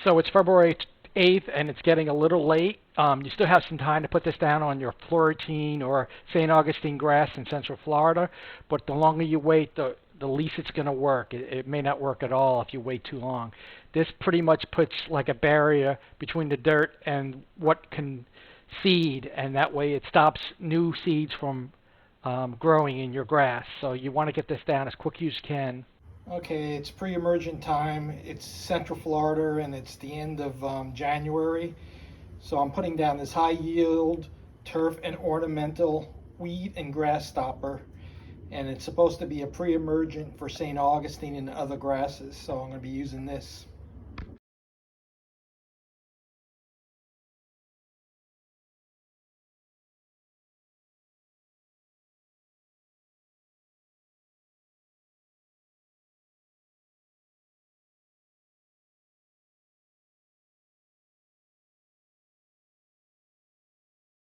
So it's February 8th, and it's getting a little late. You still have some time to put this down on your Florentine or St. Augustine grass in Central Florida, but the longer you wait, the least it's going to work. It may not work at all if you wait too long. This pretty much puts like a barrier between the dirt and what can seed, and that way it stops new seeds from growing in your grass. So you want to get this down as quick as you can. Okay, it's pre-emergent time. It's Central Florida and it's the end of January. So I'm putting down this high yield turf and ornamental weed and grass stopper. And it's supposed to be a pre-emergent for St. Augustine and other grasses. So I'm going to be using this.